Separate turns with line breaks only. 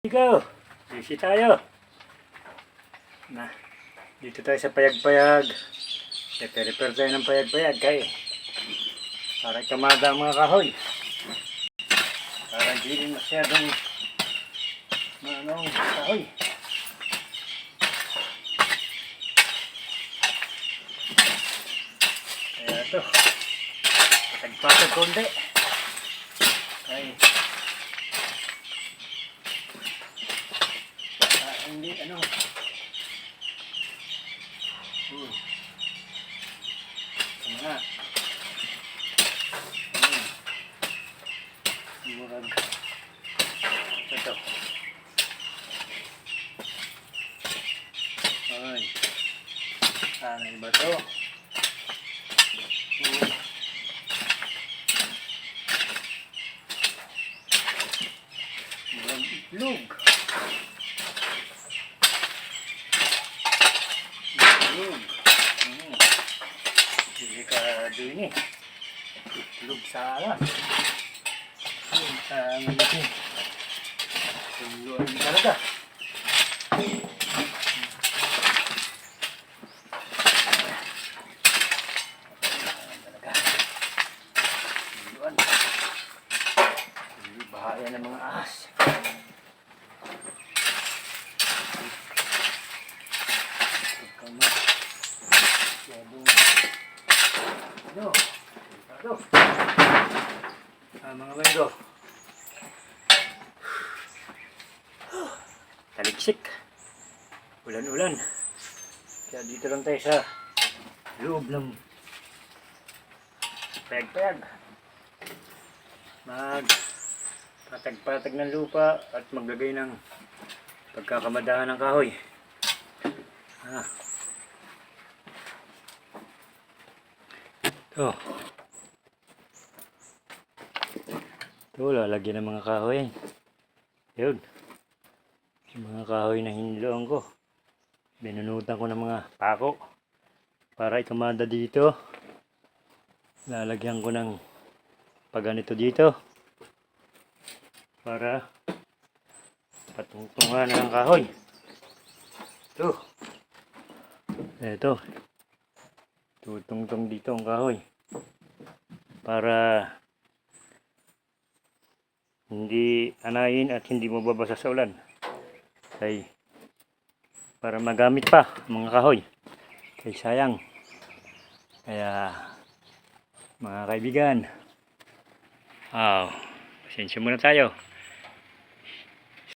Ikaw, busy tayo. Na, dito tayo sa payag-payag. Repair tayo ng payag-payag kay para kamada ang mga kahoy. Para hindi rin masyadong kahoy. Kaya ito, patag-patag konti. Hindi Ito na. Murag. Ito. Ay. Ano ba ito? Murag itlog. Delikado ini. Itlog sa alas. Ang laki. Tuluan talaga. Tuluan. Bahaya ng mga ahas. Mga wendo, taliksik, ulan-ulan, kaya dito lang tayo sa loob ng payag-payag, patag-patag ng lupa at maglagay ng pagkakamadahan ng kahoy. Ito, lalagyan ng mga kahoy. Yun. Yung mga kahoy na hiniloan ko. Binunutan ko ng mga pako. Para ikamada dito. Lalagyan ko ng paganito dito. Para patungtungan ng kahoy. Ito. Ito. Tutungtong dito ang kahoy. Para hindi anayin at hindi mababasa sa ulan. Ay para magamit pa mga kahoy. Kay sayang. Kaya mga kaibigan, pasensya muna tayo.